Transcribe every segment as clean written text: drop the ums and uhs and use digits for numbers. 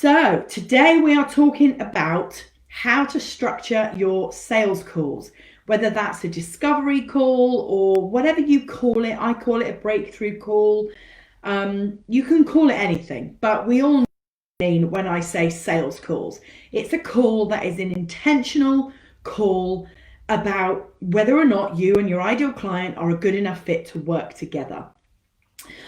So today we are talking about how to structure your sales calls, whether that's a discovery call or whatever you call it. I call it a breakthrough call. You can call it anything, but we all mean when I say sales calls, it's a call that is an intentional call about whether or not you and your ideal client are a good enough fit to work together.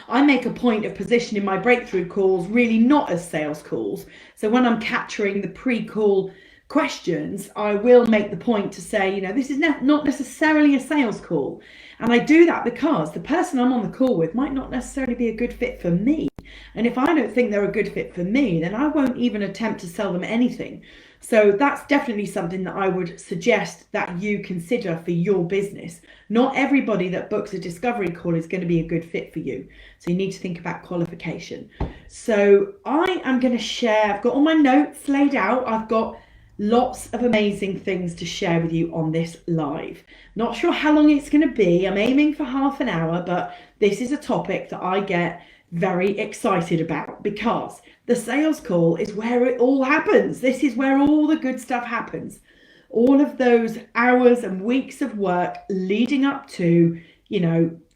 I make a point of positioning my breakthrough calls really not as sales calls. So when I'm capturing the pre-call questions, I will make the point to say, this is not necessarily a sales call. And I do that because the person I'm on the call with might not necessarily be a good fit for me. And if I don't think they're a good fit for me, then I won't even attempt to sell them anything. So that's definitely something that I would suggest that you consider for your business. Not everybody that books a discovery call is going to be a good fit for you. So you need to think about qualification. So I am going to share, I've got all my notes laid out. I've got lots of amazing things to share with you on this live. Not sure how long it's going to be. I'm aiming for half an hour, but this is a topic that I get very excited about because the sales call is where it all happens. This is where all the good stuff happens. All of those hours and weeks of work leading up to,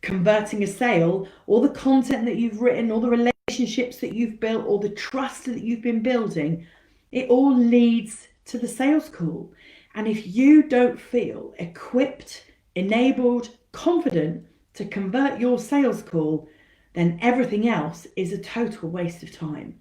converting a sale, all the content that you've written, all the relationships that you've built, all the trust that you've been building, it all leads to the sales call. And if you don't feel equipped, enabled, confident to convert your sales call, then everything else is a total waste of time.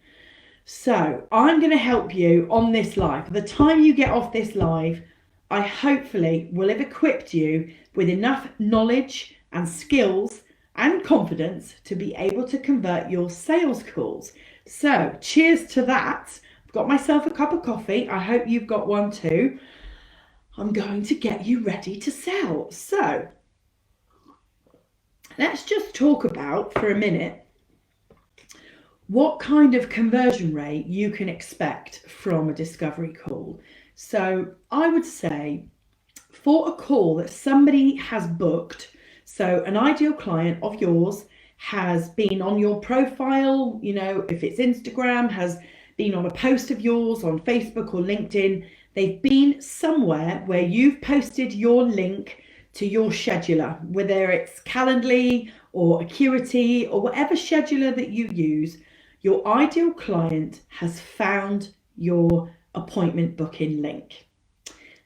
So I'm going to help you on this live. By the time you get off this live, I hopefully will have equipped you with enough knowledge and skills and confidence to be able to convert your sales calls. So cheers to that. I've got myself a cup of coffee. I hope you've got one too. I'm going to get you ready to sell. So let's just talk about for a minute what kind of conversion rate you can expect from a discovery call. So I would say for a call that somebody has booked, so an ideal client of yours has been on your profile, if it's Instagram, has been on a post of yours on Facebook or LinkedIn, they've been somewhere where you've posted your link to your scheduler, whether it's Calendly or Acuity or whatever scheduler that you use. Your ideal client has found your appointment booking link.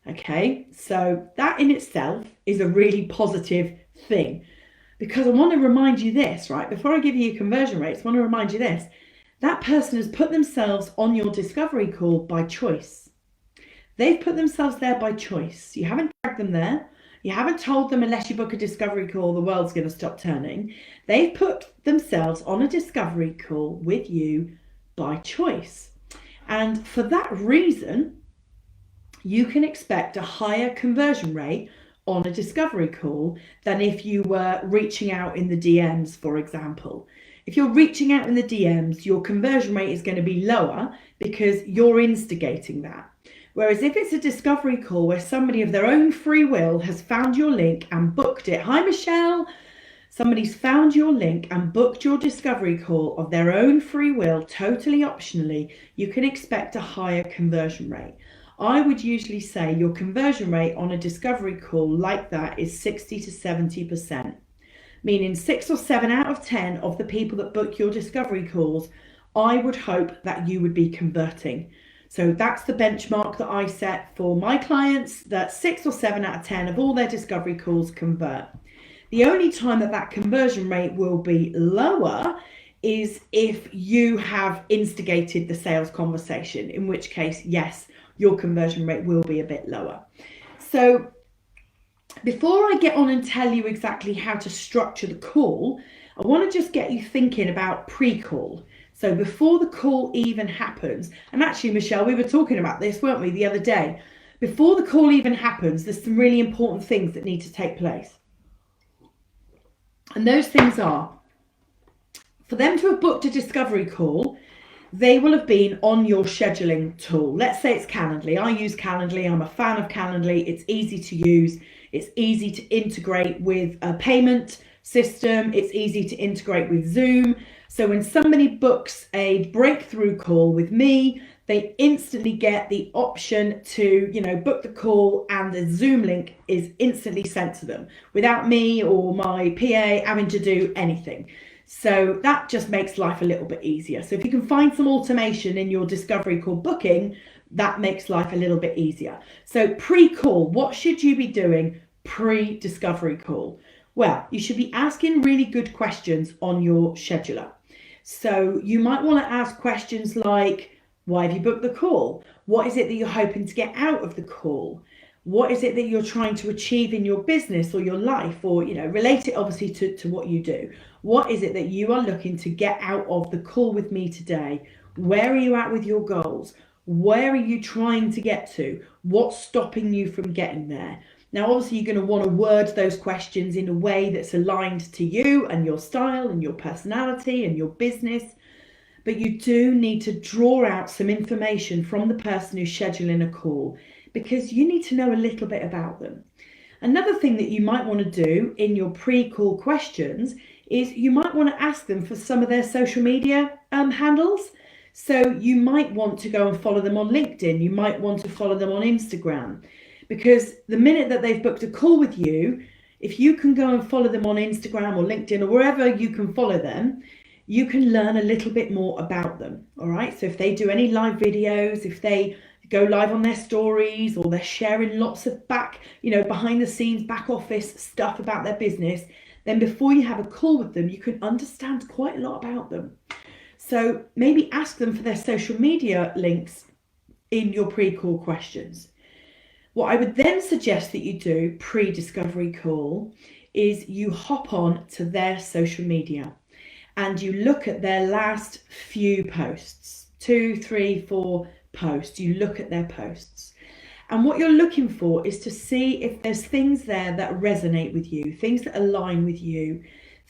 Okay, so that in itself is a really positive thing, because I want to remind you this, right? Before I give you your conversion rates, I want to remind you this. That person has put themselves on your discovery call by choice. They've put themselves there by choice. You haven't dragged them there. You haven't told them unless you book a discovery call, the world's going to stop turning. They've put themselves on a discovery call with you by choice. And for that reason, you can expect a higher conversion rate on a discovery call than if you were reaching out in the DMs, for example. If you're reaching out in the DMs, your conversion rate is going to be lower because you're instigating that. Whereas if it's a discovery call where somebody of their own free will has found your link and booked it, hi Michelle, somebody's found your link and booked your discovery call of their own free will, totally optionally, you can expect a higher conversion rate. I would usually say your conversion rate on a discovery call like that is 60 to 70%, meaning 6 or 7 out of 10 of the people that book your discovery calls, I would hope that you would be converting. So that's the benchmark that I set for my clients, that 6 or 7 out of 10 of all their discovery calls convert. The only time that conversion rate will be lower is if you have instigated the sales conversation, in which case, yes, your conversion rate will be a bit lower. So before I get on and tell you exactly how to structure the call, I want to just get you thinking about pre-call. So before the call even happens, and actually, Michelle, we were talking about this, weren't we, the other day? Before the call even happens, there's some really important things that need to take place. And those things are, for them to have booked a discovery call, they will have been on your scheduling tool. Let's say it's Calendly. I use Calendly. I'm a fan of Calendly. It's easy to use. It's easy to integrate with a payment system. It's easy to integrate with Zoom. So when somebody books a breakthrough call with me, they instantly get the option to, book the call, and the Zoom link is instantly sent to them without me or my PA having to do anything. So that just makes life a little bit easier. So if you can find some automation in your discovery call booking, that makes life a little bit easier. So pre-call, what should you be doing pre-discovery call? Well, you should be asking really good questions on your scheduler. So you might want to ask questions like, why have you booked the call? What is it that you're hoping to get out of the call? What is it that you're trying to achieve in your business or your life, or, relate it obviously to what you do. What is it that you are looking to get out of the call with me today? Where are you at with your goals? Where are you trying to get to? What's stopping you from getting there? Now, obviously, you're going to want to word those questions in a way that's aligned to you and your style and your personality and your business. But you do need to draw out some information from the person who's scheduling a call, because you need to know a little bit about them. Another thing that you might want to do in your pre-call questions is you might want to ask them for some of their social media handles. So you might want to go and follow them on LinkedIn. You might want to follow them on Instagram, because the minute that they've booked a call with you, if you can go and follow them on Instagram or LinkedIn or wherever you can follow them, you can learn a little bit more about them. All right. So if they do any live videos, if they go live on their stories, or they're sharing lots of behind the scenes, back office stuff about their business, then before you have a call with them, you can understand quite a lot about them. So maybe ask them for their social media links in your pre-call questions. What I would then suggest that you do pre-discovery call is you hop on to their social media and you look at their last few posts, 2, 3, 4 posts. You look at their posts. And what you're looking for is to see if there's things there that resonate with you, things that align with you,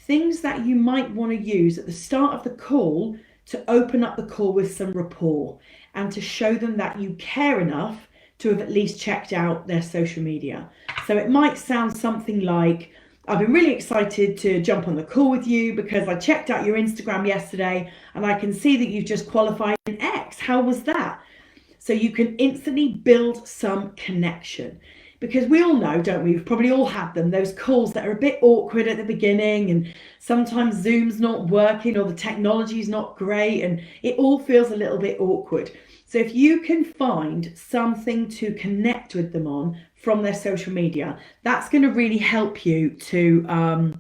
things that you might want to use at the start of the call to open up the call with some rapport and to show them that you care enough to have at least checked out their social media. So it might sound something like, I've been really excited to jump on the call with you because I checked out your Instagram yesterday and I can see that you've just qualified in X. How was that? So you can instantly build some connection, because we all know, don't we? We've probably all had them, those calls that are a bit awkward at the beginning, and sometimes Zoom's not working or the technology's not great and it all feels a little bit awkward. So if you can find something to connect with them on from their social media, that's going to really help you to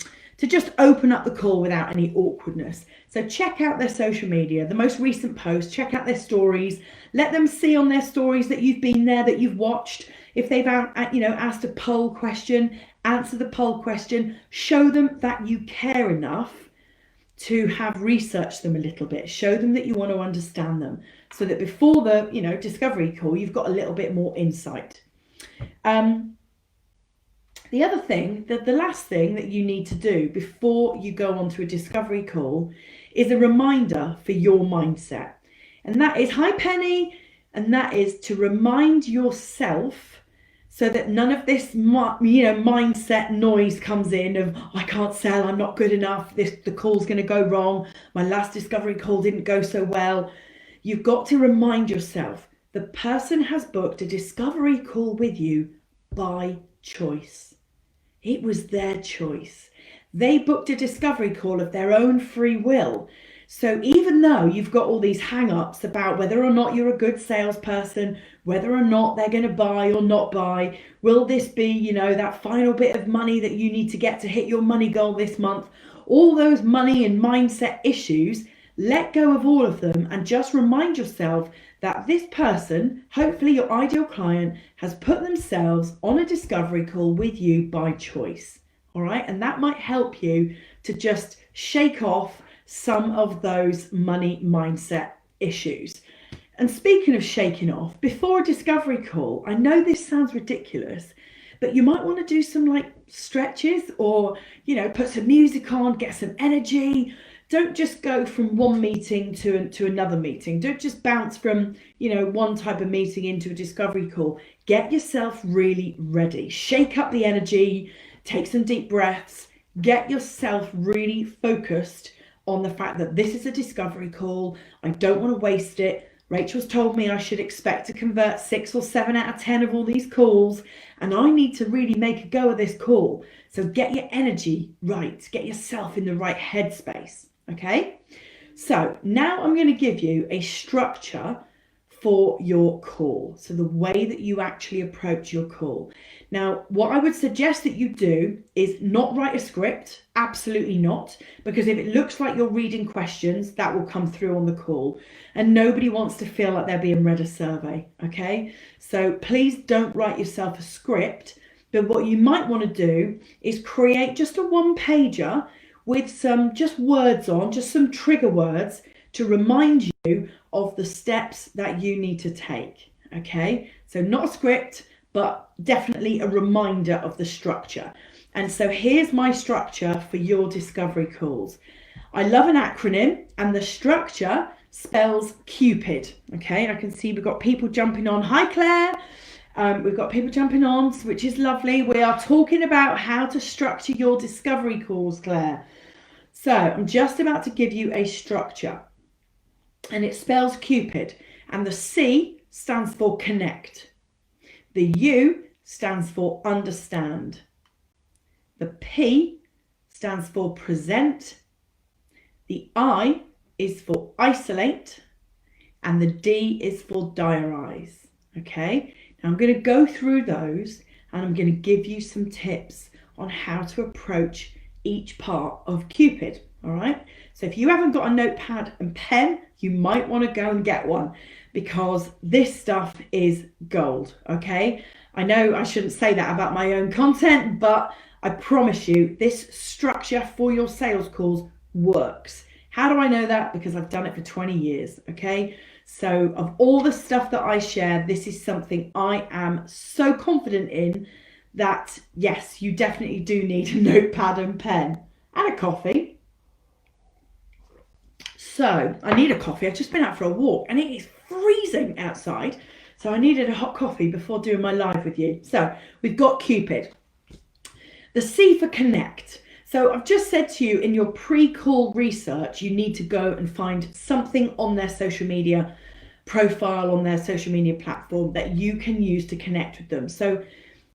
just open up the call without any awkwardness. So check out their social media, the most recent posts, check out their stories, let them see on their stories that you've been there, that you've watched. If they've asked a poll question, answer the poll question, show them that you care enough to have researched them a little bit, show them that you want to understand them, so that before the discovery call, you've got a little bit more insight. The other thing, the last thing that you need to do before you go on to a discovery call is a reminder for your mindset. And that is, hi Penny, and that is to remind yourself, so that none of this mindset noise comes in of, I can't sell, I'm not good enough, the call's going to go wrong, my last discovery call didn't go so well. You've got to remind yourself, the person has booked a discovery call with you by choice. It was their choice. They booked a discovery call of their own free will. So even though you've got all these hang-ups about whether or not you're a good salesperson, whether or not they're going to buy or not buy, will this be, that final bit of money that you need to get to hit your money goal this month, all those money and mindset issues, let go of all of them and just remind yourself that this person, hopefully your ideal client, has put themselves on a discovery call with you by choice. All right. And that might help you to just shake off some of those money mindset issues. And speaking of shaking off, before a discovery call, I know this sounds ridiculous, but you might want to do some stretches or, put some music on, get some energy. Don't just go from one meeting to another meeting. Don't just bounce from, one type of meeting into a discovery call. Get yourself really ready. Shake up the energy, take some deep breaths, get yourself really focused on the fact that this is a discovery call. I don't want to waste it. Rachel's told me I should expect to convert 6 or 7 out of 10 of all these calls, and I need to really make a go of this call. So get your energy right, get yourself in the right headspace, okay? So now I'm going to give you a structure for your call. So the way that you actually approach your call. Now, what I would suggest that you do is not write a script, absolutely not, because if it looks like you're reading questions, that will come through on the call, and nobody wants to feel like they're being read a survey, okay? So please don't write yourself a script, but what you might want to do is create just a one-pager with some just words on, just some trigger words to remind you of the steps that you need to take, okay? So not a script, but definitely a reminder of the structure. And so here's my structure for your discovery calls. I love an acronym, and the structure spells Cupid, okay? I can see we've got people jumping on. Hi, Claire. We've got people jumping on, which is lovely. We are talking about how to structure your discovery calls, Claire. So I'm just about to give you a structure, and it spells Cupid, and the C stands for connect. The U stands for understand. The P stands for present. The I is for isolate, and the D is for diarise, okay? Now I'm going to go through those, and I'm going to give you some tips on how to approach each part of Cupid, all right? So if you haven't got a notepad and pen, you might want to go and get one, because this stuff is gold, okay? I know I shouldn't say that about my own content, but I promise you this structure for your sales calls works. How do I know that? Because I've done it for 20 years, okay? So of all the stuff that I share, this is something I am so confident in that, yes, you definitely do need a notepad and pen and a coffee. So I need a coffee. I've just been out for a walk and it is freezing outside. So I needed a hot coffee before doing my live with you. So we've got Cupid. The C for connect. So I've just said to you in your pre-call research, you need to go and find something on their social media profile, on their social media platform that you can use to connect with them. So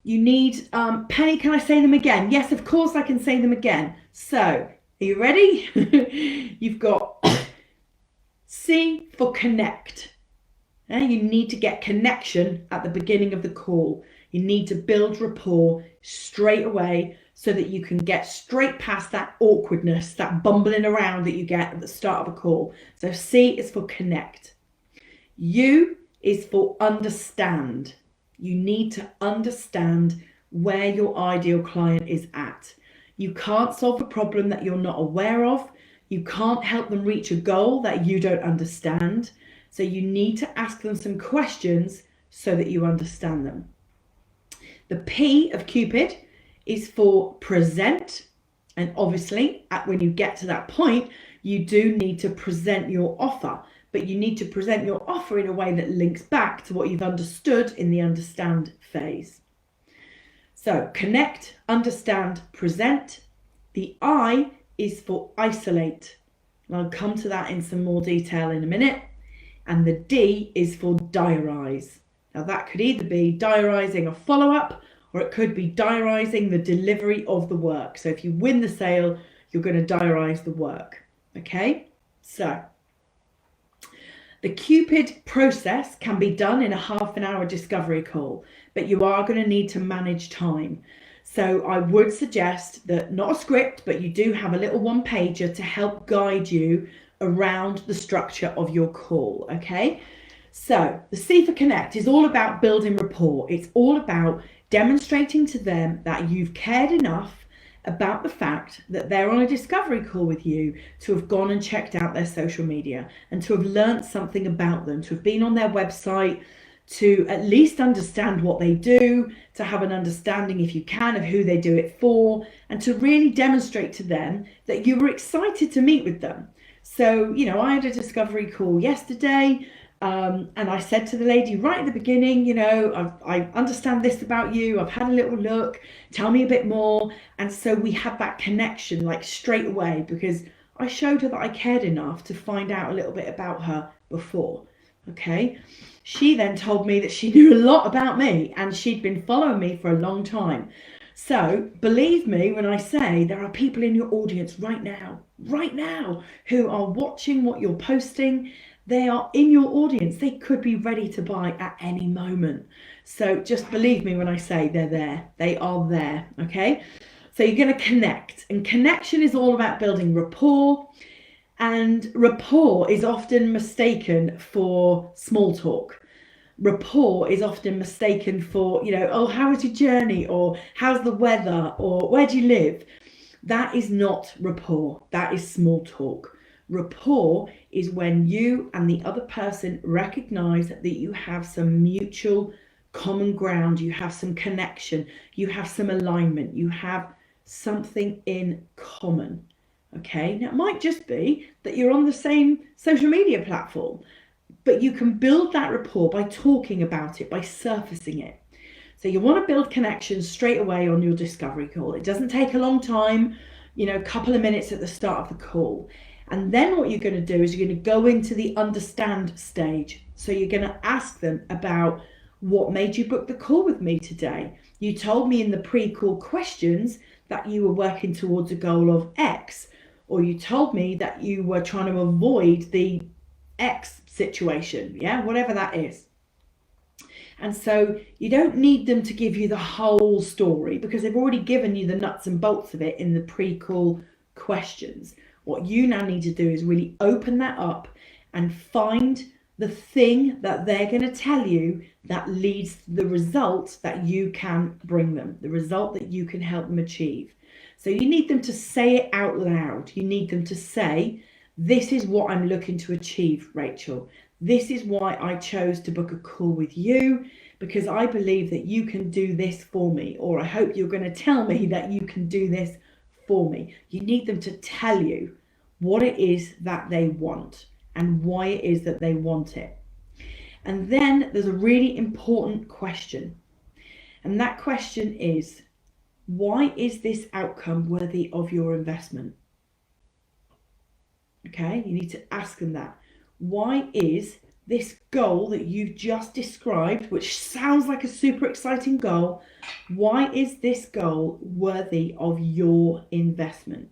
you need, Penny, can I say them again? Yes, of course I can say them again. So are you ready? You've got C for connect. You need to get connection at the beginning of the call. You need to build rapport straight away so that you can get straight past that awkwardness, that bumbling around that you get at the start of a call. So C is for connect. U is for understand. You need to understand where your ideal client is at. You can't solve a problem that you're not aware of. You can't help them reach a goal that you don't understand. So you need to ask them some questions so that you understand them. The P of Cupid is for present. And obviously, when you get to that point, you do need to present your offer. But you need to present your offer in a way that links back to what you've understood in the understand phase. So connect, understand, present. The I is for isolate. And I'll come to that in some more detail in a minute. And the D is for diarise. Now that could either be diarising a follow-up, or it could be diarising the delivery of the work. So if you win the sale, you're going to diarise the work. Okay, so the Cupid process can be done in a half-an-hour discovery call, but you are going to need to manage time. So I would suggest that, not a script, but you do have a little one-pager to help guide you around the structure of your call, okay? So the C for connect is all about building rapport. It's all about demonstrating to them that you've cared enough about the fact that they're on a discovery call with you to have gone and checked out their social media and to have learned something about them, to have been on their website, to at least understand what they do, to have an understanding, if you can, of who they do it for, and to really demonstrate to them that you were excited to meet with them. So, you know, I had a discovery call yesterday, and I said to the lady right at the beginning, you know, I understand this about you. I've had a little look. Tell me a bit more. And so we had that connection like straight away, because I showed her that I cared enough to find out a little bit about her before. Okay. She then told me that she knew a lot about me and she'd been following me for a long time. So believe me when I say there are people in your audience right now, who are watching what you're posting. They are in your audience. They could be ready to buy at any moment. So just believe me when I say they're there. They are there, okay? So you're going to connect. And connection is all about building rapport. And rapport is often mistaken for small talk. Rapport is often mistaken for, oh, how was your journey? Or how's the weather? Or where do you live? That is not rapport. That is small talk. Rapport is when you and the other person recognize that you have some mutual common ground, you have some connection, you have some alignment, you have something in common. Okay, now it might just be that you're on the same social media platform, but you can build that rapport by talking about it, by surfacing it. So you want to build connections straight away on your discovery call. It doesn't take a long time, a couple of minutes at the start of the call. And then what you're going to do is you're going to go into the understand stage. So you're going to ask them about what made you book the call with me today. You told me in the pre-call questions that you were working towards a goal of X, or you told me that you were trying to avoid the X situation, whatever that is. And so you don't need them to give you the whole story because they've already given you the nuts and bolts of it in the pre-call questions. What you now need to do is really open that up and find the thing that they're going to tell you that leads to the result that you can bring them, the result that you can help them achieve. So you need them to say it out loud. You need them to say, this is what I'm looking to achieve, Rachel. This is why I chose to book a call with you, because I believe that you can do this for me, or I hope you're going to tell me that you can do this for me. You need them to tell you what it is that they want and why it is that they want it. And then there's a really important question. And that question is, why is this outcome worthy of your investment? Okay, you need to ask them that. Why is this goal that you've just described, which sounds like a super exciting goal, why is this goal worthy of your investment?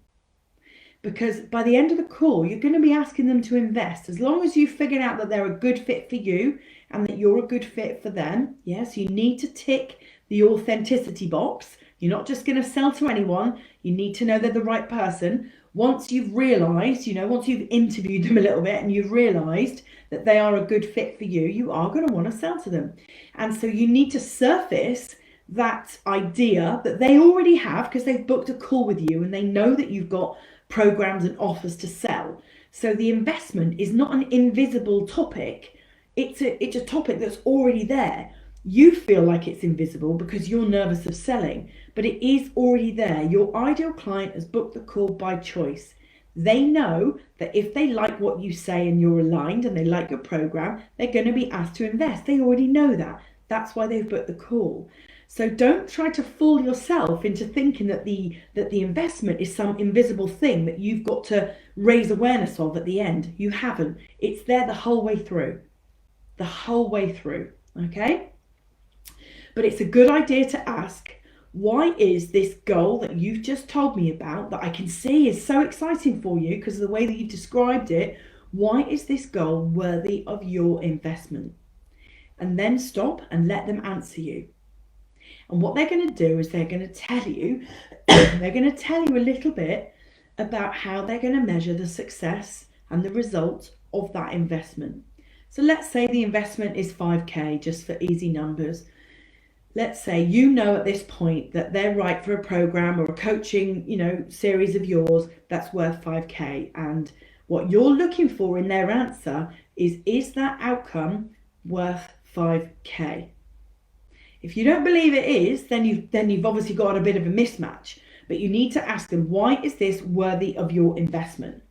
Because by the end of the call, you're going to be asking them to invest. As long as you've figured out that they're a good fit for you and that you're a good fit for them, yes, you need to tick the authenticity box. You're not just going to sell to anyone. You need to know they're the right person. Once you've realized, once you've interviewed them a little bit and you've realized that they are a good fit for you, you are going to want to sell to them. And so you need to surface that idea that they already have because they've booked a call with you and they know that you've got programs and offers to sell. So the investment is not an invisible topic. It's a topic that's already there. You feel like it's invisible because you're nervous of selling, but it is already there. Your ideal client has booked the call by choice. They know that if they like what you say and you're aligned and they like your program, they're going to be asked to invest. They already know that. That's why they've booked the call. So don't try to fool yourself into thinking that the investment is some invisible thing that you've got to raise awareness of at the end. You haven't. It's there the whole way through. The whole way through. Okay? But it's a good idea to ask, why is this goal that you've just told me about, that I can see is so exciting for you because of the way that you described it, why is this goal worthy of your investment? And then stop and let them answer you. And what they're going to do is they're going to tell you, a little bit about how they're going to measure the success and the result of that investment. So let's say the investment is 5K, just for easy numbers. Let's say at this point that they're right for a program or a coaching, series of yours that's worth 5K. And what you're looking for in their answer is that outcome worth 5K? If you don't believe it is, then you've obviously got a bit of a mismatch. But you need to ask them, why is this worthy of your investment?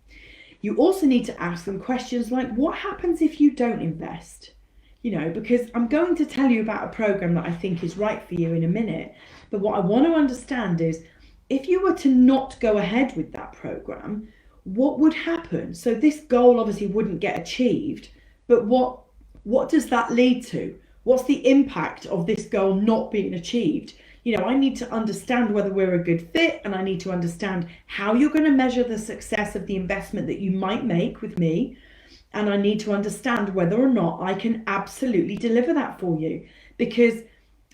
You also need to ask them questions like, what happens if you don't invest? Because I'm going to tell you about a program that I think is right for you in a minute. But what I want to understand is, if you were to not go ahead with that program, what would happen? So this goal obviously wouldn't get achieved, but what does that lead to? What's the impact of this goal not being achieved? I need to understand whether we're a good fit, and I need to understand how you're going to measure the success of the investment that you might make with me. And I need to understand whether or not I can absolutely deliver that for you, because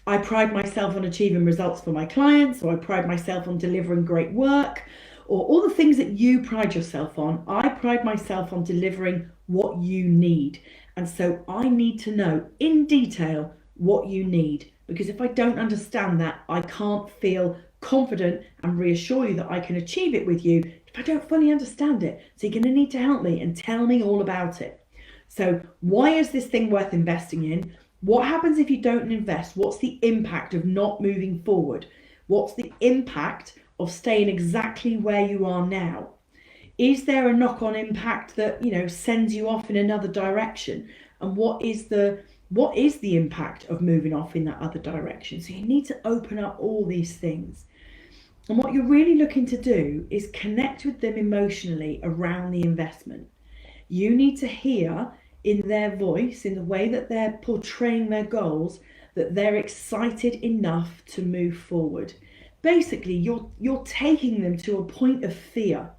I pride myself on achieving results for my clients, or I pride myself on delivering great work, or all the things that you pride yourself on. I pride myself on delivering what you need. And so I need to know in detail what you need, because if I don't understand that, I can't feel confident and reassure you that I can achieve it with you if I don't fully understand it. So you're going to need to help me and tell me all about it. So why is this thing worth investing in? What happens if you don't invest? What's the impact of not moving forward? What's the impact of staying exactly where you are now? Is there a knock-on impact that, sends you off in another direction? And what is the impact of moving off in that other direction? So you need to open up all these things. And what you're really looking to do is connect with them emotionally around the investment. You need to hear in their voice, in the way that they're portraying their goals, that they're excited enough to move forward. Basically, you're taking them to a point of fear.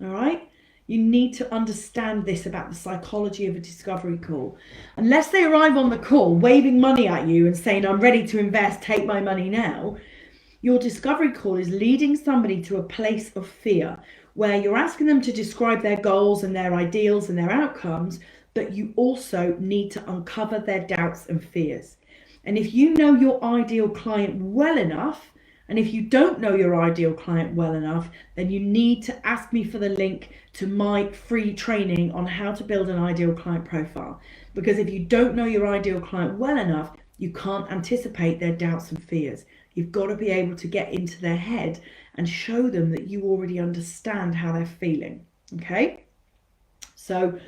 All right? You need to understand this about the psychology of a discovery call. Unless they arrive on the call waving money at you and saying, I'm ready to invest, take my money now, your discovery call is leading somebody to a place of fear, where you're asking them to describe their goals and their ideals and their outcomes, but you also need to uncover their doubts and fears. And if you know your ideal client well enough, and if you don't know your ideal client well enough, then you need to ask me for the link to my free training on how to build an ideal client profile. Because if you don't know your ideal client well enough, you can't anticipate their doubts and fears. You've got to be able to get into their head and show them that you already understand how they're feeling. Okay? So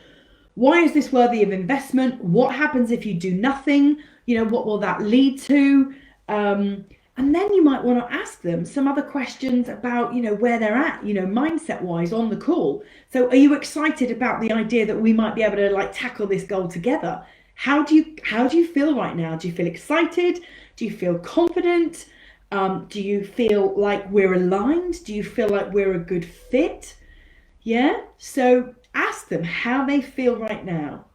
why is this worthy of investment? What happens if you do nothing? What will that lead to? And then you might want to ask them some other questions about, where they're at, mindset wise on the call. So are you excited about the idea that we might be able to tackle this goal together? How do you feel right now? Do you feel excited? Do you feel confident? Do you feel like we're aligned? Do you feel like we're a good fit? Yeah. So ask them how they feel right now.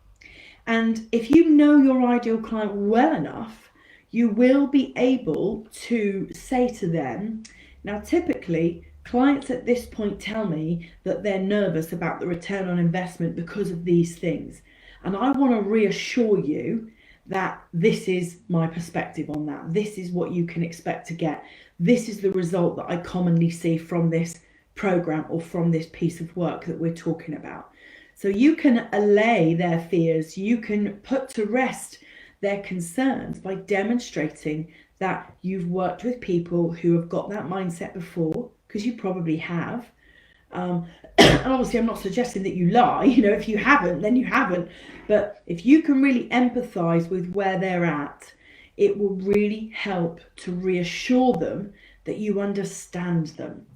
And if you know your ideal client well enough, you will be able to say to them, now typically clients at this point tell me that they're nervous about the return on investment because of these things. And I want to reassure you that this is my perspective on that. This is what you can expect to get. This is the result that I commonly see from this program or from this piece of work that we're talking about. So you can allay their fears. You can put to rest their concerns by demonstrating that you've worked with people who have got that mindset before, because you probably have. And obviously I'm not suggesting that you lie, if you haven't, then you haven't. But if you can really empathize with where they're at, it will really help to reassure them that you understand them.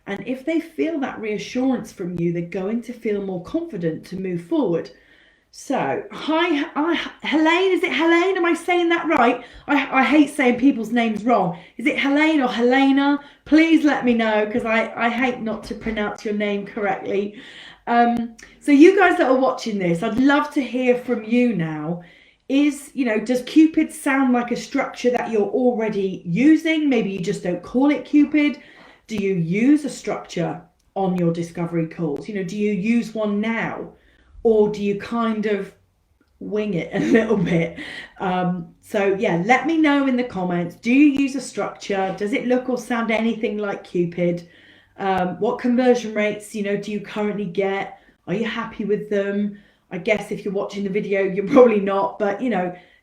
And if they feel that reassurance from you, they're going to feel more confident to move forward. So, hi, Helene, is it Helene? Am I saying that right? I hate saying people's names wrong. Is it Helene or Helena? Please let me know, because I hate not to pronounce your name correctly. So you guys that are watching this, I'd love to hear from you now. Does Cupid sound like a structure that you're already using? Maybe you just don't call it Cupid. Do you use a structure on your discovery calls? Do you use one now? Or do you kind of wing it a little bit? So yeah, let me know in the comments. Do you use a structure? Does it look or sound anything like Cupid? What conversion rates, do you currently get? Are you happy with them? I guess if you're watching the video, you're probably not, but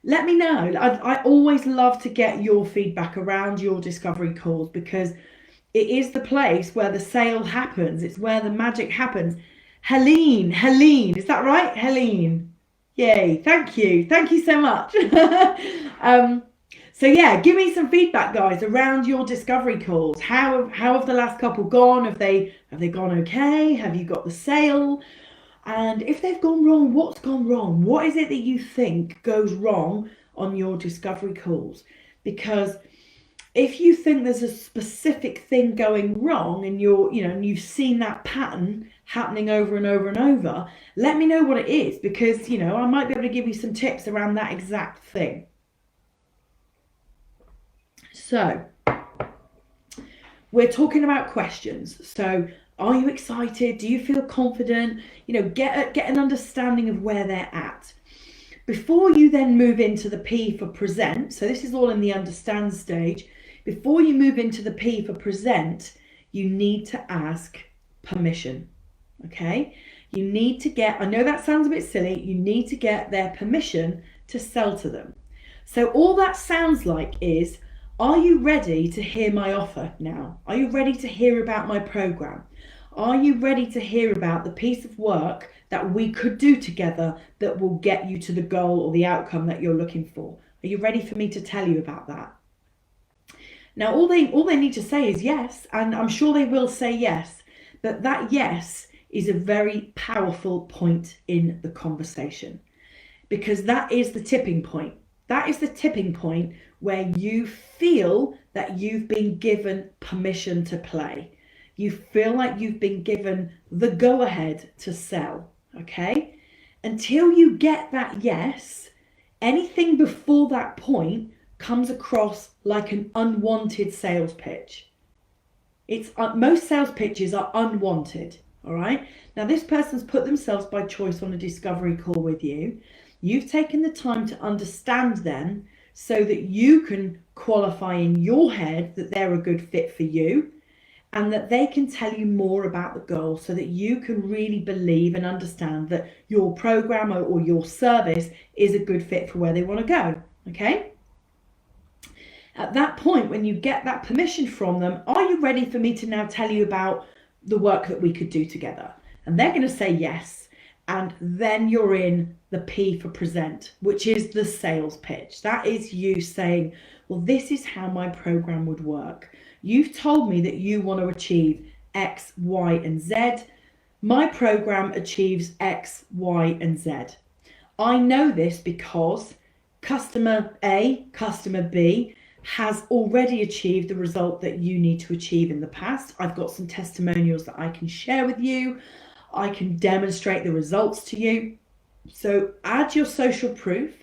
let me know. I always love to get your feedback around your discovery calls, because it is the place where the sale happens. It's where the magic happens. Helene, is that right? Helene. Yay, thank you so much. So yeah, give me some feedback, guys, around your discovery calls. How have the last couple gone? Have they gone okay? Have you got the sale? And if they've gone wrong, what's gone wrong? What is it that you think goes wrong on your discovery calls? Because if you think there's a specific thing going wrong and and you've seen that pattern happening over and over and over, let me know what it is, because, I might be able to give you some tips around that exact thing. So we're talking about questions. So are you excited? Do you feel confident? Get an understanding of where they're at. Before you then move into the P for present, so this is all in the understand stage. Before you move into the P for present, you need to ask permission, okay? You need to get, I know that sounds a bit silly, you need to get their permission to sell to them. So all that sounds like is, are you ready to hear my offer now? Are you ready to hear about my program? Are you ready to hear about the piece of work that we could do together that will get you to the goal or the outcome that you're looking for? Are you ready for me to tell you about that? Now, all they need to say is yes, and I'm sure they will say yes, but that yes is a very powerful point in the conversation, because that is the tipping point. That is the tipping point where you feel that you've been given permission to play. You feel like you've been given the go-ahead to sell, okay? Until you get that yes, anything before that point comes across like an unwanted sales pitch. Most sales pitches are unwanted, all right? Now, this person's put themselves by choice on a discovery call with you. You've taken the time to understand them so that you can qualify in your head that they're a good fit for you, and that they can tell you more about the goal so that you can really believe and understand that your program or your service is a good fit for where they want to go, okay? At that point, when you get that permission from them, are you ready for me to now tell you about the work that we could do together? And they're going to say yes. And then you're in the P for present, which is the sales pitch. That is you saying, well, this is how my program would work. You've told me that you want to achieve X, Y, and Z. My program achieves X, Y, and Z. I know this because customer A, customer B, has already achieved the result that you need to achieve in the past. I've got some testimonials that I can share with you. I can demonstrate the results to you. So add your social proof,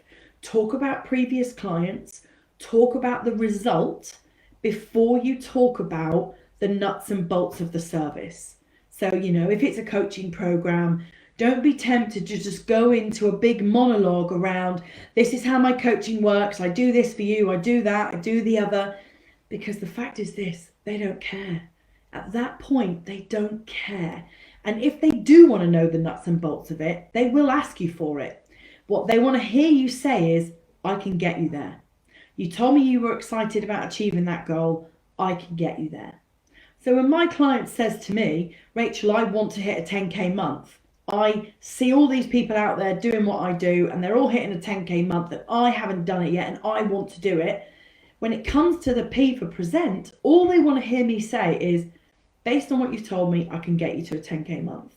talk about previous clients, talk about the result before you talk about the nuts and bolts of the service. So, if it's a coaching program, don't be tempted to just go into a big monologue around, this is how my coaching works, I do this for you, I do that, I do the other, because the fact is this, they don't care. At that point, they don't care. And if they do want to know the nuts and bolts of it, they will ask you for it. What they want to hear you say is, I can get you there. You told me you were excited about achieving that goal, I can get you there. So when my client says to me, Rachel, I want to hit a 10K month, I see all these people out there doing what I do and they're all hitting a 10K month and I haven't done it yet and I want to do it. When it comes to the P for present, all they want to hear me say is, based on what you've told me, I can get you to a 10K month.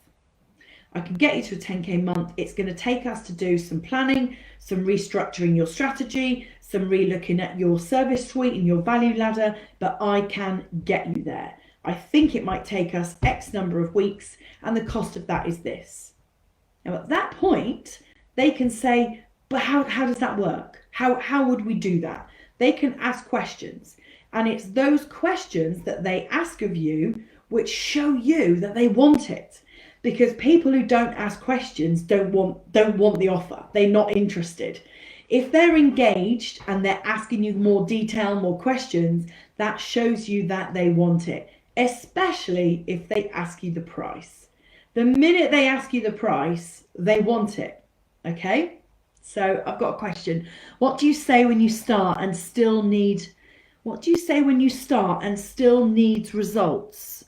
I can get you to a 10K month. It's going to take us to do some planning, some restructuring your strategy, some re-looking at your service suite and your value ladder, but I can get you there. I think it might take us X number of weeks and the cost of that is this. Now at that point, they can say, but how does that work? How would we do that? They can ask questions, and it's those questions that they ask of you which show you that they want it. Because people who don't ask questions don't want the offer. They're not interested. If they're engaged and they're asking you more detail, more questions, that shows you that they want it, especially if they ask you the price. The minute they ask you the price, they want it, okay? So I've got a question. What do you say when you start and still need, results?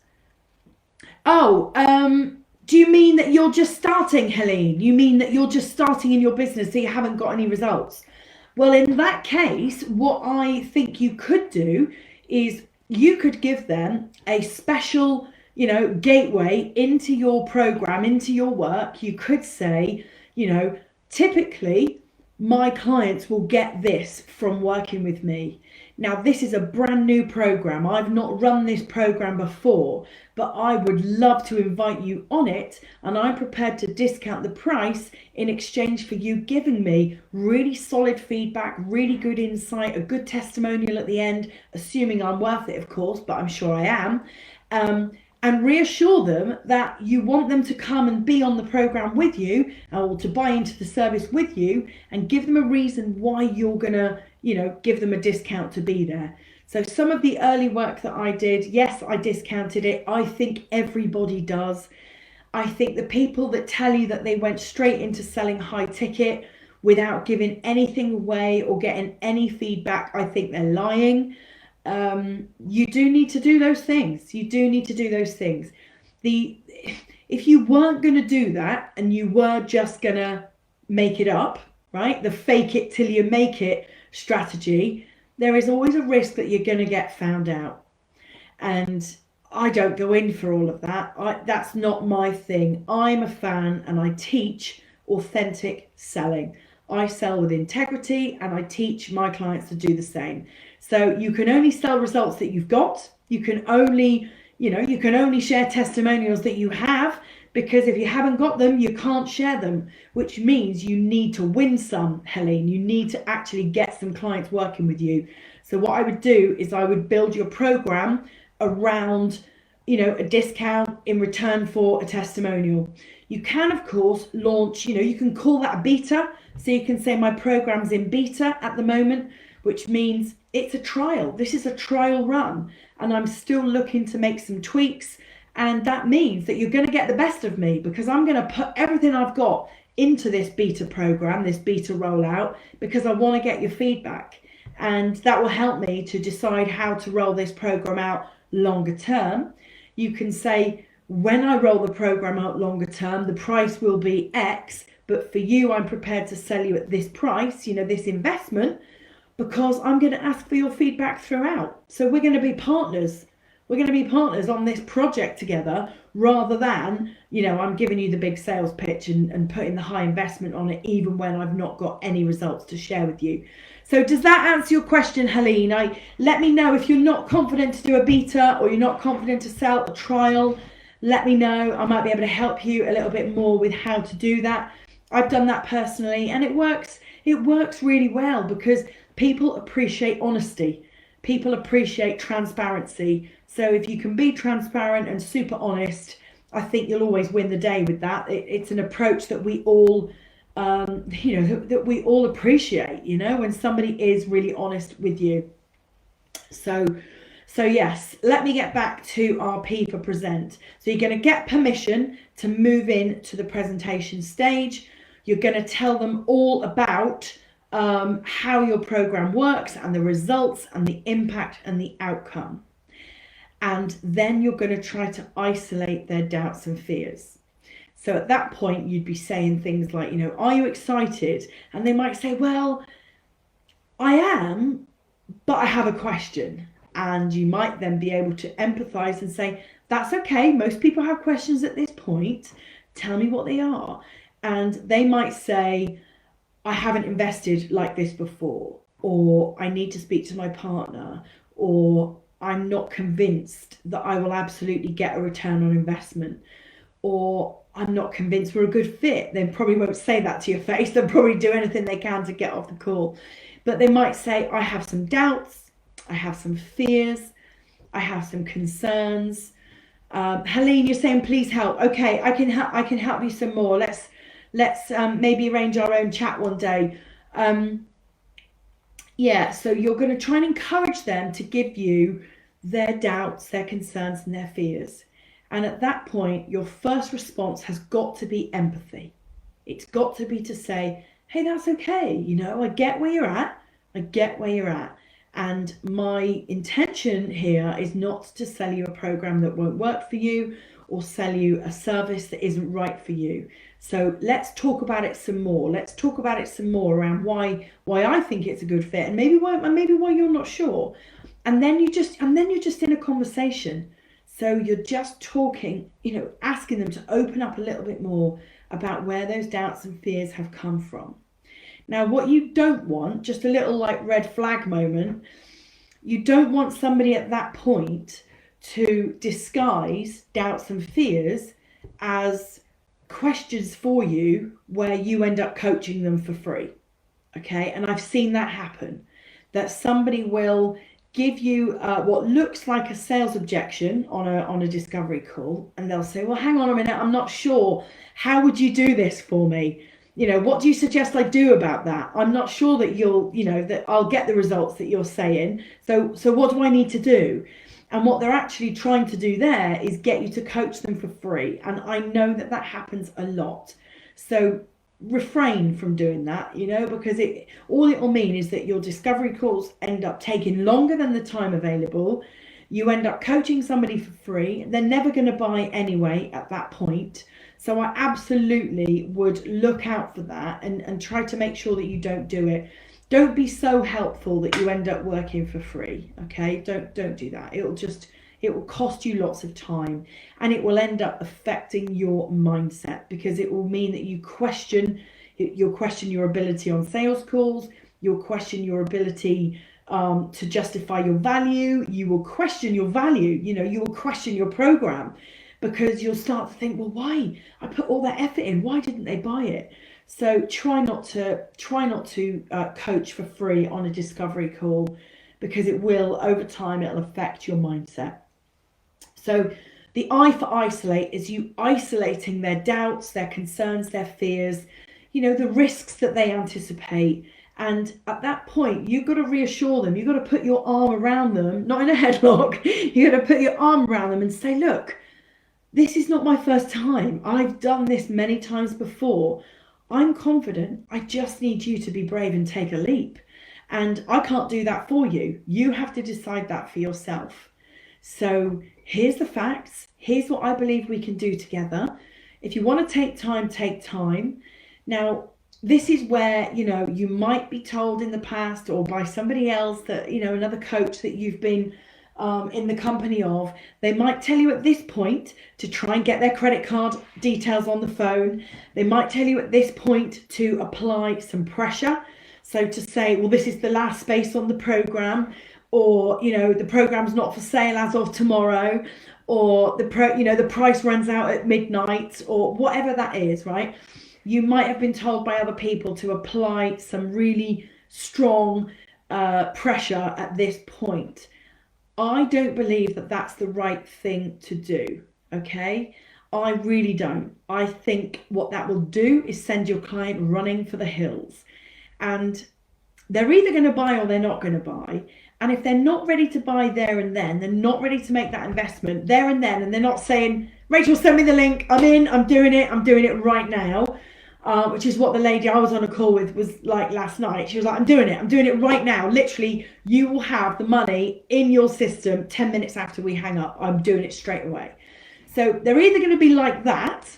Do you mean that you're just starting, Helene? You mean that you're just starting in your business so you haven't got any results? Well, in that case, what I think you could do is you could give them a special, gateway into your program, into your work. You could say, typically my clients will get this from working with me. Now, this is a brand new program. I've not run this program before, but I would love to invite you on it, and I'm prepared to discount the price in exchange for you giving me really solid feedback, really good insight, a good testimonial at the end, assuming I'm worth it, of course, but I'm sure I am. And reassure them that you want them to come and be on the program with you, or to buy into the service with you, and give them a reason why you're gonna, give them a discount to be there. So some of the early work that I did, yes, I discounted it. I think everybody does. I think the people that tell you that they went straight into selling high ticket without giving anything away or getting any feedback, I think they're lying. You do need to do those things. You do need to do those things. If you weren't going to do that and you were just going to make it up, right? The fake it till you make it strategy, there is always a risk that you're going to get found out. And I don't go in for all of that. That's not my thing. I'm a fan and I teach authentic selling. I sell with integrity and I teach my clients to do the same. So you can only sell results that you've got. You can only share testimonials that you have, because if you haven't got them, you can't share them, which means you need to win some, Helene. You need to actually get some clients working with you. So what I would do is I would build your program around, a discount in return for a testimonial. You can, of course, launch, you can call that a beta. So you can say my program's in beta at the moment, which means it's a trial. This is a trial run, and I'm still looking to make some tweaks. And that means that you're going to get the best of me, because I'm going to put everything I've got into this beta program, this beta rollout, because I want to get your feedback. And that will help me to decide how to roll this program out longer term. You can say, when I roll the program out longer term, the price will be X, but for you, I'm prepared to sell you at this price, this investment, because I'm going to ask for your feedback throughout. So we're going to be partners. We're going to be partners on this project together, rather than, I'm giving you the big sales pitch and putting the high investment on it, even when I've not got any results to share with you. So does that answer your question, Helene? Let me know if you're not confident to do a beta, or you're not confident to sell a trial. Let me know. I might be able to help you a little bit more with how to do that. I've done that personally, and it works. It works really well, because people appreciate honesty. People appreciate transparency. So if you can be transparent and super honest, I think you'll always win the day with that. It's an approach that we all, that we all appreciate, when somebody is really honest with you. So yes, let me get back to our P for present. So you're going to get permission to move in to the presentation stage. You're going to tell them all about how your program works and the results and the impact and the outcome. And then you're going to try to isolate their doubts and fears. So at that point, you'd be saying things like, are you excited? And they might say, well, I am, but I have a question. And you might then be able to empathize and say, that's okay. Most people have questions at this point. Tell me what they are. And they might say, I haven't invested like this before, or I need to speak to my partner, or I'm not convinced that I will absolutely get a return on investment, or I'm not convinced we're a good fit. They probably won't say that to your face. They'll probably do anything they can to get off the call. But they might say, I have some doubts, I have some fears, I have some concerns. Helene, you're saying, please help. Okay, I can help you some more. Let's maybe arrange our own chat one day. So you're going to try and encourage them to give you their doubts, their concerns, and their fears. And at that point, your first response has got to be empathy. It's got to be to say, hey, that's okay. I get where you're at. I get where you're at. And my intention here is not to sell you a program that won't work for you, or sell you a service that isn't right for you. So let's talk about it some more. Let's talk about it some more around why I think it's a good fit, and maybe why you're not sure. And then you're just in a conversation. So you're just talking, asking them to open up a little bit more about where those doubts and fears have come from. Now, what you don't want, just a little like red flag moment, you don't want somebody at that point to disguise doubts and fears as questions for you where you end up coaching them for free. Okay, and I've seen that happen, that somebody will give you what looks like a sales objection on a discovery call, and they'll say, well, hang on a minute, I'm not sure. How would you do this for me? What do you suggest I do about that? I'm not sure that that I'll get the results that you're saying. So what do I need to do? And what they're actually trying to do there is get you to coach them for free. And I know that happens a lot. So refrain from doing that, because all it will mean is that your discovery calls end up taking longer than the time available. You end up coaching somebody for free. They're never going to buy anyway at that point. So I absolutely would look out for that and try to make sure that you don't do it. Don't be so helpful that you end up working for free. Okay, don't do that. It will cost you lots of time, and it will end up affecting your mindset, because it will mean that you'll question your ability on sales calls. You'll question your ability to justify your value. You will question your value. You will question your program, because you'll start to think, well, why? I put all that effort in. Why didn't they buy it? So try not to coach for free on a discovery call, because it will, over time, it'll affect your mindset. So the I for isolate is you isolating their doubts, their concerns, their fears, the risks that they anticipate. And at that point, you've got to reassure them. You've got to put your arm around them, not in a headlock. You've got to put your arm around them and say, look, this is not my first time. I've done this many times before. I'm confident. I just need you to be brave and take a leap. And I can't do that for you. You have to decide that for yourself. So here's the facts. Here's what I believe we can do together. If you want to take time, take time. Now, this is where, you might be told in the past or by somebody else that, another coach that you've been in the company of, they might tell you at this point to try and get their credit card details on the phone. They might tell you at this point to apply some pressure. So to say, well, this is the last space on the program, or, the program's not for sale as of tomorrow, or the price runs out at midnight, or whatever that is, right? You might have been told by other people to apply some really strong pressure at this point. I don't believe that that's the right thing to do, okay? I really don't. I think what that will do is send your client running for the hills. And they're either going to buy or they're not going to buy. And if they're not ready to buy there and then, they're not ready to make that investment there and then, and they're not saying, Rachel, send me the link, I'm in, I'm doing it right now, which is what the lady I was on a call with was like last night. She was like, I'm doing it right now. Literally, you will have the money in your system 10 minutes after we hang up. I'm doing it straight away. So they're either going to be like that,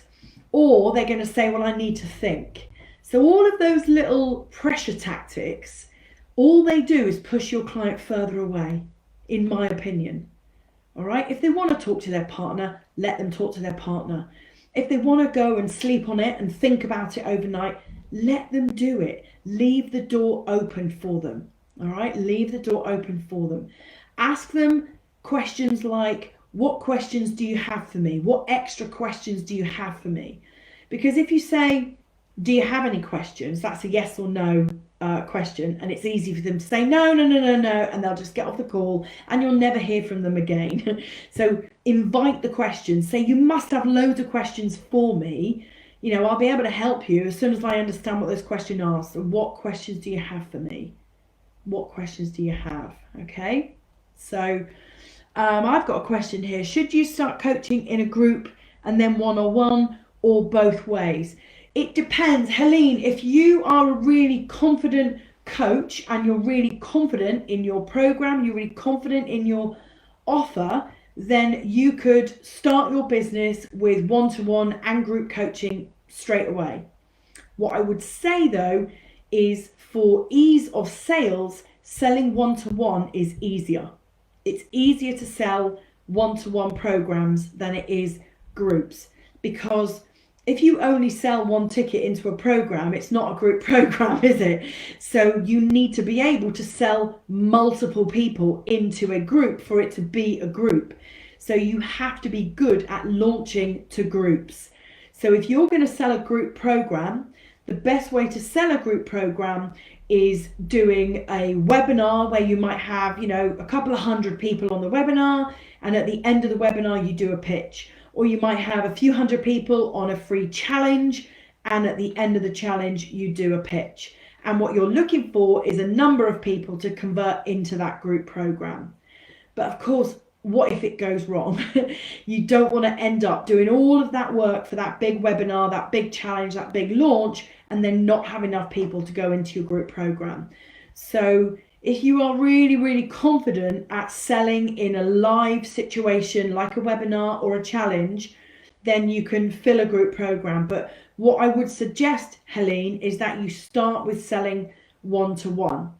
or they're going to say, well, I need to think. So all of those little pressure tactics, all they do is push your client further away, in my opinion. All right. If they want to talk to their partner, let them talk to their partner. If they want to go and sleep on it and think about it overnight, let them do it. Leave the door open for them. All right. Leave the door open for them. Ask them questions like, what questions do you have for me? What extra questions do you have for me? Because if you say, do you have any questions? That's a yes or no question, and it's easy for them to say no, and they'll just get off the call and you'll never hear from them again. So invite the questions. Say, you must have loads of questions for me. I'll be able to help you as soon as I understand what those questions are. So what questions do you have for me? What questions do you have? Okay. So I've got a question here. Should you start coaching in a group and then one-on-one, or both ways? It depends. Helene, if you are a really confident coach and you're really confident in your program, you're really confident in your offer, then you could start your business with one-to-one and group coaching straight away. What I would say though is, for ease of sales, selling one-to-one is easier. It's easier to sell one-to-one programs than it is groups, because if you only sell one ticket into a program, it's not a group program, is it? So you need to be able to sell multiple people into a group for it to be a group. So you have to be good at launching to groups. So if you're going to sell a group program, the best way to sell a group program is doing a webinar where you might have, a couple of hundred people on the webinar, and at the end of the webinar you do a pitch. Or you might have a few hundred people on a free challenge, and at the end of the challenge you do a pitch. And what you're looking for is a number of people to convert into that group program. But of course, what if it goes wrong? You don't want to end up doing all of that work for that big webinar, that big challenge, that big launch, and then not have enough people to go into your group program. So if you are really, really confident at selling in a live situation like a webinar or a challenge, then you can fill a group program. But what I would suggest, Helene, is that you start with selling one-to-one.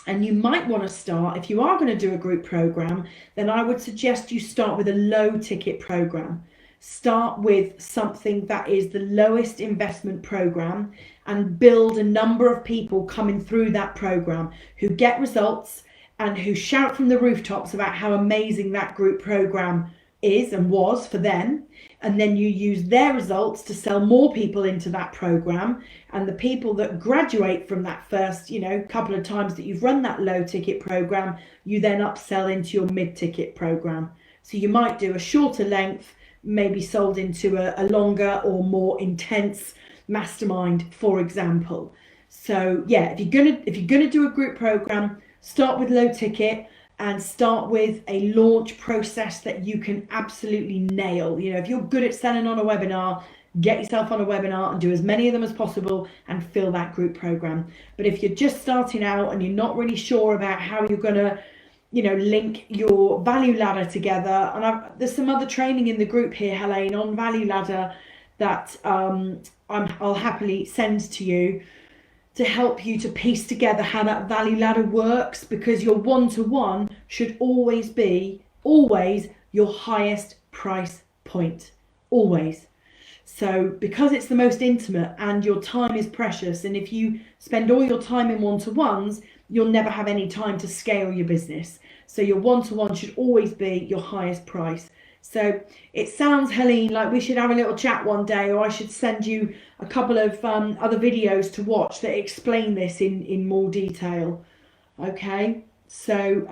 And you might want to start, if you are going to do a group program, then I would suggest you start with a low ticket program. Start with something that is the lowest investment program, and build a number of people coming through that program who get results and who shout from the rooftops about how amazing that group program is and was for them. And then you use their results to sell more people into that program. And the people that graduate from that first, couple of times that you've run that low ticket program, you then upsell into your mid ticket program. So you might do a shorter length, maybe sold into a longer or more intense mastermind, for example. So yeah, if you're gonna do a group program, start with low ticket and start with a launch process that you can absolutely nail. If you're good at selling on a webinar, get yourself on a webinar and do as many of them as possible and fill that group program. But if you're just starting out and you're not really sure about how you're gonna link your value ladder together, and there's some other training in the group here, Helene, on value ladder that I'll happily send to you to help you to piece together how that value ladder works, because your one-to-one should always be your highest price point, always. So because it's the most intimate and your time is precious, and if you spend all your time in one-to-ones, you'll never have any time to scale your business. So your one-to-one should always be your highest price. So it sounds, Helene, like we should have a little chat one day, or I should send you a couple of other videos to watch that explain this in more detail. Okay, so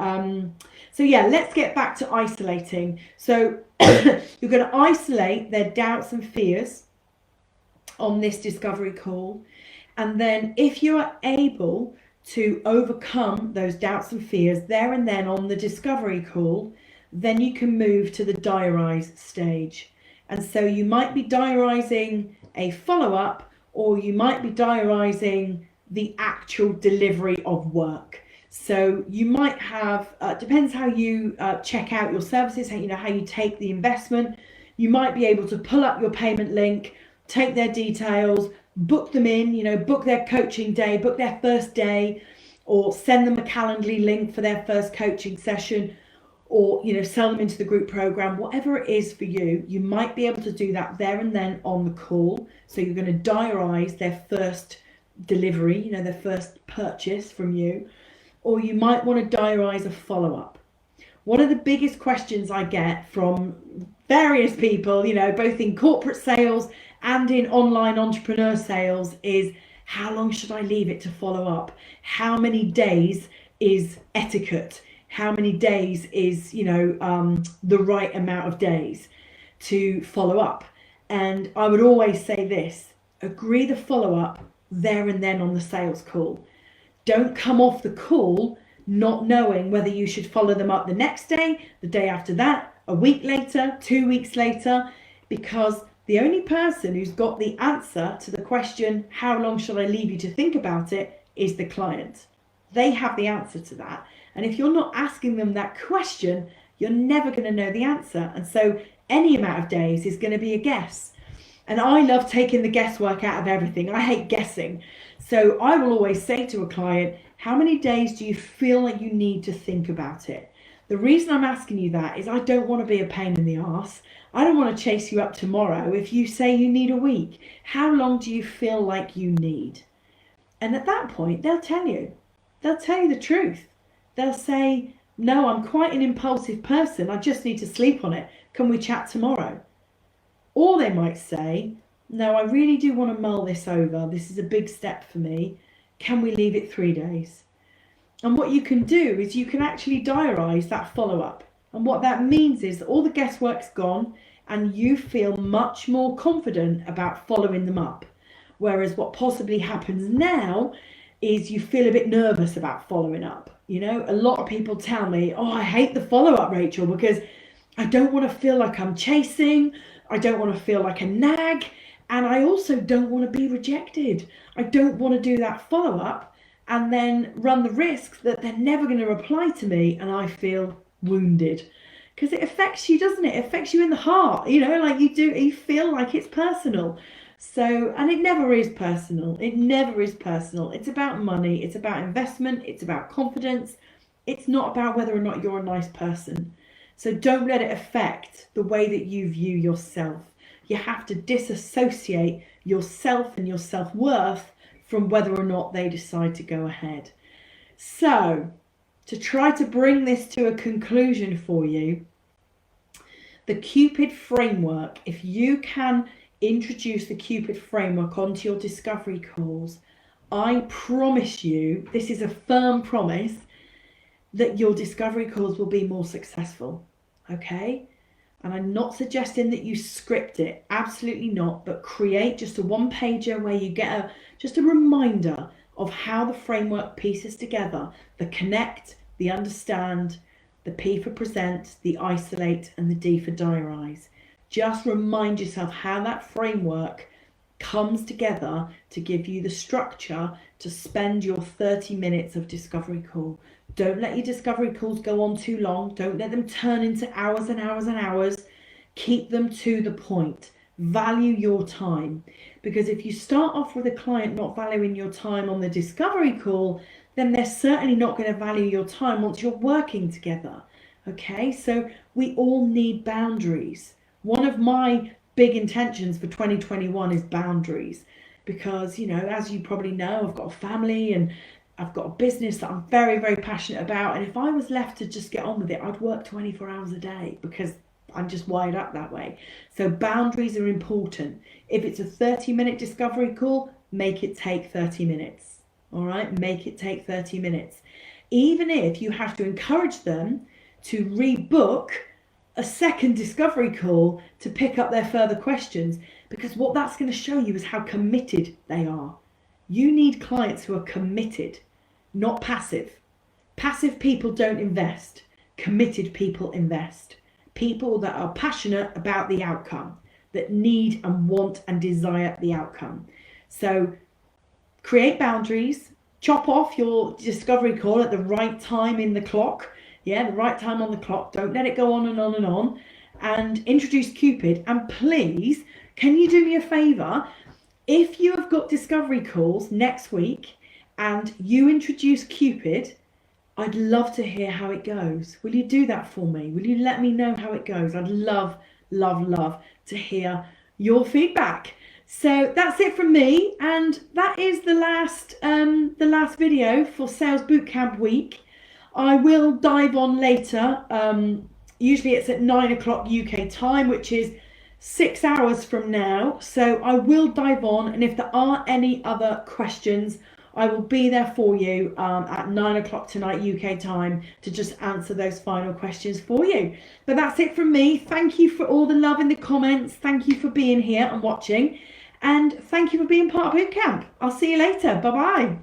yeah, let's get back to isolating. So you're going to isolate their doubts and fears on this discovery call. And then if you are able to overcome those doubts and fears there and then on the discovery call, then you can move to the diarise stage. And so you might be diarising a follow-up, or you might be diarising the actual delivery of work. So you might have, depends how you check out your services, how you take the investment. You might be able to pull up your payment link, take their details, book them in, book their coaching day, book their first day, or send them a Calendly link for their first coaching session, or sell them into the group program. Whatever it is for you, you might be able to do that there and then on the call. So you're going to diarise their first delivery, their first purchase from you, or you might want to diarise a follow-up. One of the biggest questions I get from various people, both in corporate sales and in online entrepreneur sales, is how long should I leave it to follow up? How many days is etiquette? How many days is, the right amount of days to follow up? And I would always say this: agree the follow-up there and then on the sales call. Don't come off the call not knowing whether you should follow them up the next day, the day after that, a week later, 2 weeks later, because the only person who's got the answer to the question, how long shall I leave you to think about it, is the client. They have the answer to that. And if you're not asking them that question, you're never going to know the answer. And so any amount of days is going to be a guess. And I love taking the guesswork out of everything. I hate guessing. So I will always say to a client, how many days do you feel like you need to think about it? The reason I'm asking you that is I don't want to be a pain in the arse. I don't want to chase you up tomorrow if you say you need a week. How long do you feel like you need? And at that point, they'll tell you. They'll tell you the truth. They'll say, no, I'm quite an impulsive person. I just need to sleep on it. Can we chat tomorrow? Or they might say, no, I really do want to mull this over. This is a big step for me. Can we leave it 3 days? And what you can do is you can actually diarise that follow-up. And what that means is that all the guesswork's gone and you feel much more confident about following them up. Whereas what possibly happens now is you feel a bit nervous about following up. You know, a lot of people tell me, oh, I hate the follow-up, Rachel, because I don't want to feel like I'm chasing. I don't want to feel like a nag. And I also don't want to be rejected. I don't want to do that follow-up and then run the risk that they're never going to reply to me and I feel wounded. Because it affects you, doesn't it? It affects you in the heart, you know, like you feel like it's personal. So, and it never is personal. It never is personal. It's about money. It's about investment. It's about confidence. It's not about whether or not you're a nice person. So don't let it affect the way that you view yourself. You have to disassociate yourself and your self-worth from whether or not they decide to go ahead. So, to try to bring this to a conclusion for you, the Cupid framework, if you can introduce the Cupid framework onto your discovery calls, I promise you, this is a firm promise, that your discovery calls will be more successful. Okay? And I'm not suggesting that you script it, absolutely not, but create just a one-pager where you get just a reminder of how the framework pieces together, the connect, the understand, the P for present, the isolate, and the D for diarise. Just remind yourself how that framework comes together to give you the structure to spend your 30 minutes of discovery call. Don't let your discovery calls go on too long. Don't let them turn into hours and hours and hours. Keep them to the point. Value your time. Because if you start off with a client not valuing your time on the discovery call, then they're certainly not going to value your time once you're working together. Okay, so we all need boundaries. One of my big intentions for 2021 is boundaries. Because, you know, as you probably know, I've got a family and I've got a business that I'm very, very passionate about. And if I was left to just get on with it, I'd work 24 hours a day because I'm just wired up that way. So boundaries are important. If it's a 30-minute discovery call, make it take 30 minutes. All right, make it take 30 minutes. Even if you have to encourage them to rebook a second discovery call to pick up their further questions, because what that's going to show you is how committed they are. You need clients who are committed, not passive. Passive people don't invest. Committed people invest. People that are passionate about the outcome, that need and want and desire the outcome. So create boundaries, chop off your discovery call at the right time in the clock. Yeah, the right time on the clock. Don't let it go on and on and on. And introduce Cupid. And please, can you do me a favor? If you have got discovery calls next week and you introduce Cupid, I'd love to hear how it goes. Will you do that for me? Will you let me know how it goes? I'd love, love, love to hear your feedback. So that's it from me, and that is the last video for Sales Bootcamp week. I will dive on later. Usually it's at 9 o'clock UK time, which is 6 hours from now. So I will dive on, and if there are any other questions, I will be there for you at 9 o'clock tonight UK time to just answer those final questions for you. But that's it from me. Thank you for all the love in the comments. Thank you for being here and watching. And thank you for being part of Bootcamp. I'll see you later. Bye-bye.